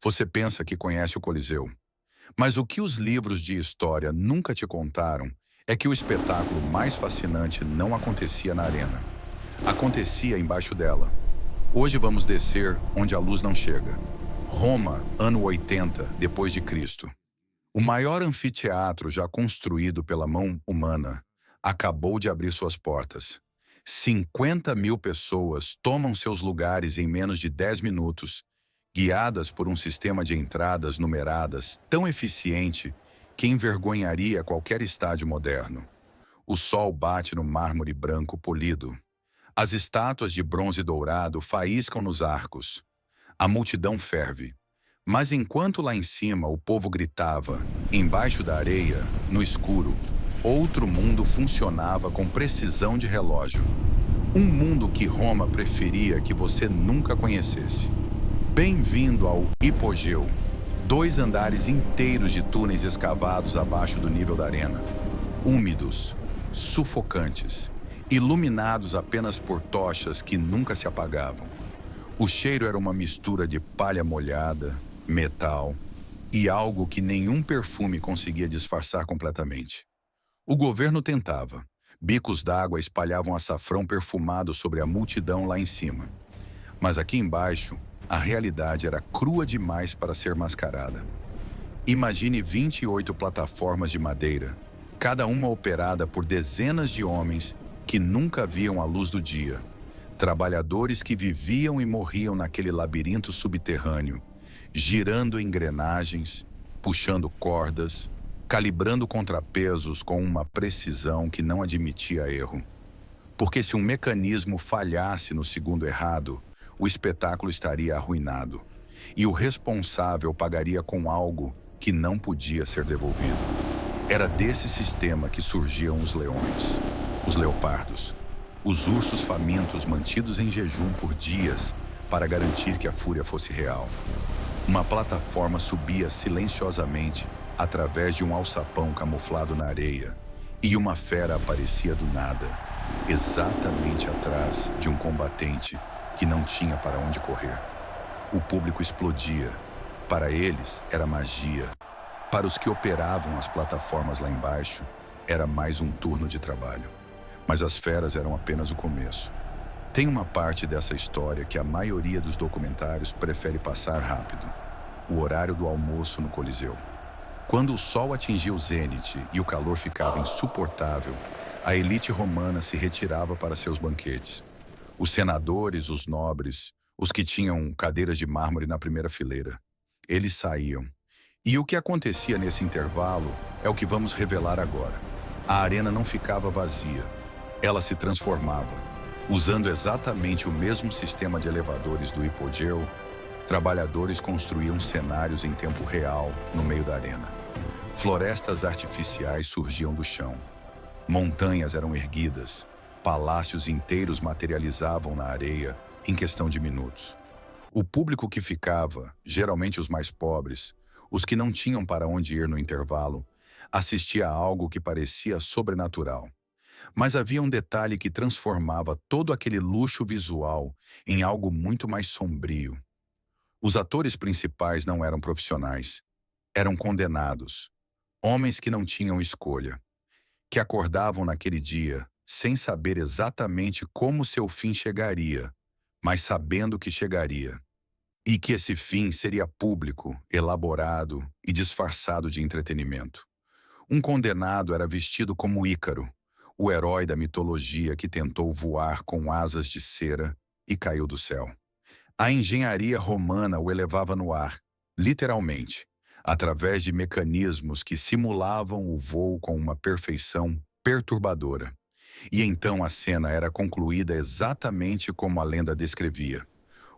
Você pensa que conhece o Coliseu, mas o que os livros de história nunca te contaram é que o espetáculo mais fascinante não acontecia na arena. Acontecia embaixo dela. Hoje vamos descer onde a luz não chega. Roma, ano 80 depois de Cristo. O maior anfiteatro já construído pela mão humana acabou de abrir suas portas. 50.000 pessoas tomam seus lugares em menos de 10 minutos, guiadas por um sistema de entradas numeradas tão eficiente que envergonharia qualquer estádio moderno. O sol bate no mármore branco polido. As estátuas de bronze dourado faíscam nos arcos. A multidão ferve. Mas enquanto lá em cima o povo gritava, embaixo da areia, no escuro, outro mundo funcionava com precisão de relógio. Um mundo que Roma preferia que você nunca conhecesse. Bem-vindo ao hipogeu. 2 andares inteiros de túneis escavados abaixo do nível da arena. Úmidos, sufocantes, iluminados apenas por tochas que nunca se apagavam. O cheiro era uma mistura de palha molhada, metal e algo que nenhum perfume conseguia disfarçar completamente. O governo tentava. Bicos d'água espalhavam açafrão perfumado sobre a multidão lá em cima. Mas aqui embaixo, a realidade era crua demais para ser mascarada. Imagine 28 plataformas de madeira, cada uma operada por dezenas de homens que nunca viam a luz do dia. Trabalhadores que viviam e morriam naquele labirinto subterrâneo, girando engrenagens, puxando cordas, calibrando contrapesos com uma precisão que não admitia erro. Porque se um mecanismo falhasse no segundo errado, o espetáculo estaria arruinado, e o responsável pagaria com algo que não podia ser devolvido. Era desse sistema que surgiam os leões, os leopardos, os ursos famintos mantidos em jejum por dias para garantir que a fúria fosse real. Uma plataforma subia silenciosamente através de um alçapão camuflado na areia, e uma fera aparecia do nada, exatamente atrás de um combatente que não tinha para onde correr. O público explodia. Para eles, era magia. Para os que operavam as plataformas lá embaixo, era mais um turno de trabalho. Mas as feras eram apenas o começo. Tem uma parte dessa história que a maioria dos documentários prefere passar rápido: o horário do almoço no Coliseu. Quando o sol atingia o zênite e o calor ficava insuportável, a elite romana se retirava para seus banquetes. Os senadores, os nobres, os que tinham cadeiras de mármore na primeira fileira, eles saíam. E o que acontecia nesse intervalo é o que vamos revelar agora. A arena não ficava vazia, ela se transformava. Usando exatamente o mesmo sistema de elevadores do hipogeu, trabalhadores construíam cenários em tempo real no meio da arena. Florestas artificiais surgiam do chão. Montanhas eram erguidas. Palácios inteiros materializavam na areia em questão de minutos. O público que ficava, geralmente os mais pobres, os que não tinham para onde ir no intervalo, assistia a algo que parecia sobrenatural. Mas havia um detalhe que transformava todo aquele luxo visual em algo muito mais sombrio. Os atores principais não eram profissionais, eram condenados, homens que não tinham escolha, que acordavam naquele dia sem saber exatamente como seu fim chegaria, mas sabendo que chegaria, e que esse fim seria público, elaborado e disfarçado de entretenimento. Um condenado era vestido como Ícaro, o herói da mitologia que tentou voar com asas de cera e caiu do céu. A engenharia romana o elevava no ar, literalmente, através de mecanismos que simulavam o voo com uma perfeição perturbadora. E então a cena era concluída exatamente como a lenda descrevia.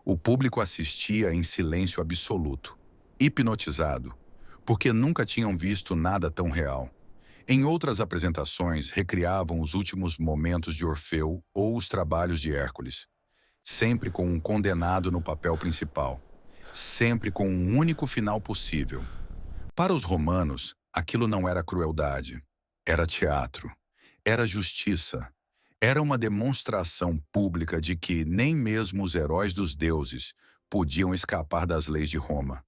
O público assistia em silêncio absoluto, hipnotizado, porque nunca tinham visto nada tão real. Em outras apresentações, recriavam os últimos momentos de Orfeu ou os trabalhos de Hércules, sempre com um condenado no papel principal, sempre com um único final possível. Para os romanos, aquilo não era crueldade, era teatro, era justiça, era uma demonstração pública de que nem mesmo os heróis dos deuses podiam escapar das leis de Roma.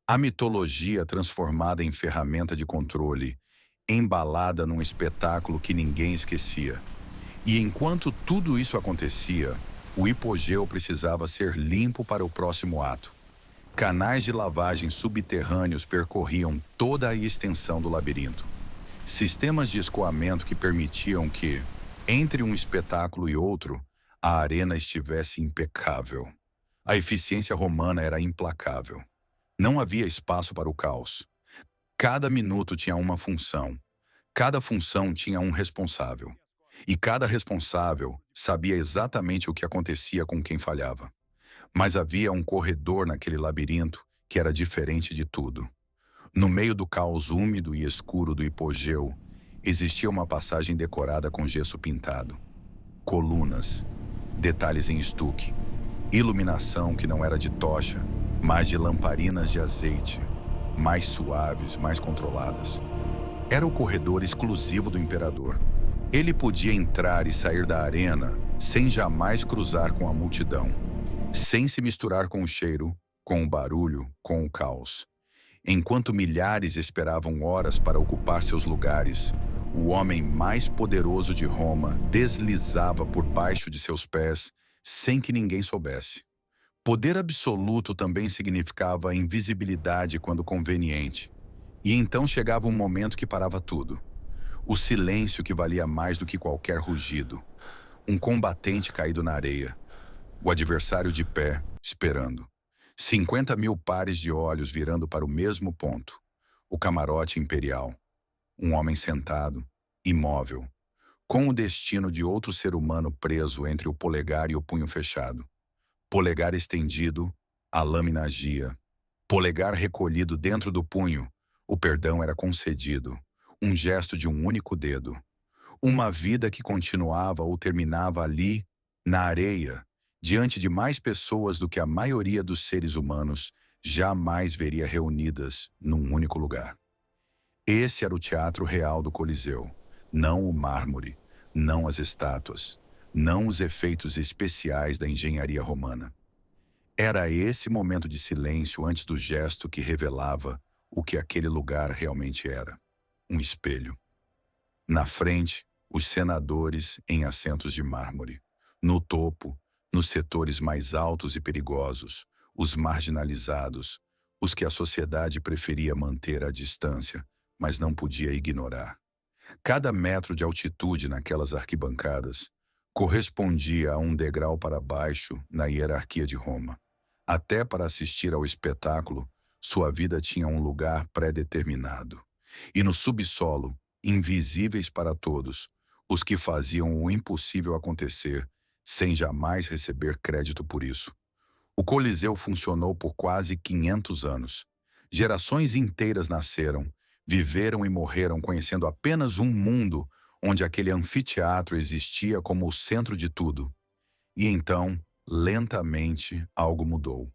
A mitologia transformada em ferramenta de controle, embalada num espetáculo que ninguém esquecia. E enquanto tudo isso acontecia, o hipogeu precisava ser limpo para o próximo ato. Canais de lavagem subterrâneos percorriam toda a extensão do labirinto. Sistemas de escoamento que permitiam que, entre um espetáculo e outro, a arena estivesse impecável. A eficiência romana era implacável. Não havia espaço para o caos. Cada minuto tinha uma função. Cada função tinha um responsável. E cada responsável sabia exatamente o que acontecia com quem falhava. Mas havia um corredor naquele labirinto que era diferente de tudo. No meio do caos úmido e escuro do hipogeu, existia uma passagem decorada com gesso pintado. Colunas, detalhes em estuque, iluminação que não era de tocha, mas de lamparinas de azeite, mais suaves, mais controladas. Era o corredor exclusivo do imperador. Ele podia entrar e sair da arena sem jamais cruzar com a multidão, sem se misturar com o cheiro, com o barulho, com o caos. Enquanto milhares esperavam horas para ocupar seus lugares, o homem mais poderoso de Roma deslizava por baixo de seus pés sem que ninguém soubesse. Poder absoluto também significava invisibilidade quando conveniente. E então chegava um momento que parava tudo. O silêncio que valia mais do que qualquer rugido. Um combatente caído na areia. O adversário de pé, esperando. 50.000 pares de olhos virando para o mesmo ponto. O camarote imperial. Um homem sentado, imóvel, com o destino de outro ser humano preso entre o polegar e o punho fechado. Polegar estendido, a lâmina agia. Polegar recolhido dentro do punho, o perdão era concedido. Um gesto de um único dedo. Uma vida que continuava ou terminava ali, na areia, diante de mais pessoas do que a maioria dos seres humanos jamais veria reunidas num único lugar. Esse era o teatro real do Coliseu, não o mármore, não as estátuas, não os efeitos especiais da engenharia romana. Era esse momento de silêncio antes do gesto que revelava o que aquele lugar realmente era: um espelho. Na frente, os senadores em assentos de mármore. No topo, nos setores mais altos e perigosos, os marginalizados, os que a sociedade preferia manter à distância, mas não podia ignorar. Cada metro de altitude naquelas arquibancadas correspondia a um degrau para baixo na hierarquia de Roma. Até para assistir ao espetáculo, sua vida tinha um lugar pré-determinado. E no subsolo, invisíveis para todos, os que faziam o impossível acontecer, sem jamais receber crédito por isso. O Coliseu funcionou por quase 500 anos. Gerações inteiras nasceram, viveram e morreram conhecendo apenas um mundo onde aquele anfiteatro existia como o centro de tudo. E então, lentamente, algo mudou.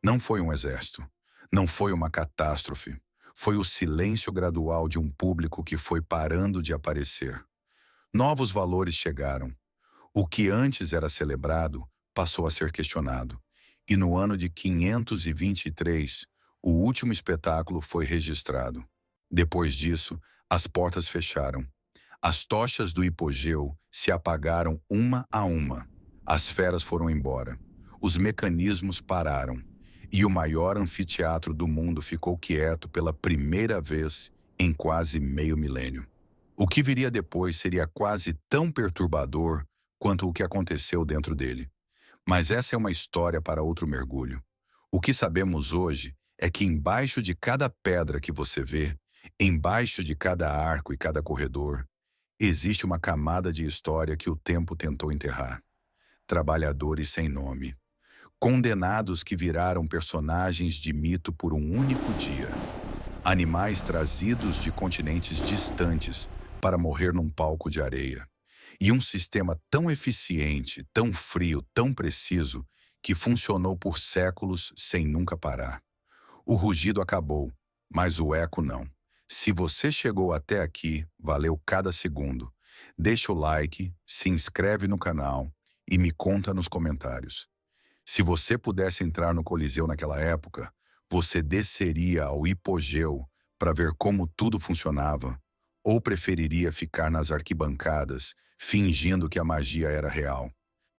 Não foi um exército, não foi uma catástrofe, foi o silêncio gradual de um público que foi parando de aparecer. Novos valores chegaram. O que antes era celebrado passou a ser questionado. E no ano de 523, o último espetáculo foi registrado. Depois disso, as portas fecharam. As tochas do hipogeu se apagaram uma a uma. As feras foram embora. Os mecanismos pararam. E o maior anfiteatro do mundo ficou quieto pela primeira vez em quase meio milênio. O que viria depois seria quase tão perturbador quanto o que aconteceu dentro dele. Mas essa é uma história para outro mergulho. O que sabemos hoje é que embaixo de cada pedra que você vê, embaixo de cada arco e cada corredor, existe uma camada de história que o tempo tentou enterrar. Trabalhadores sem nome. Condenados que viraram personagens de mito por um único dia. Animais trazidos de continentes distantes para morrer num palco de areia. E um sistema tão eficiente, tão frio, tão preciso, que funcionou por séculos sem nunca parar. O rugido acabou, mas o eco não. Se você chegou até aqui, valeu cada segundo. Deixa o like, se inscreve no canal e me conta nos comentários. Se você pudesse entrar no Coliseu naquela época, Você desceria ao hipogeu para ver como tudo funcionava? Ou preferiria ficar nas arquibancadas, fingindo que a magia era real?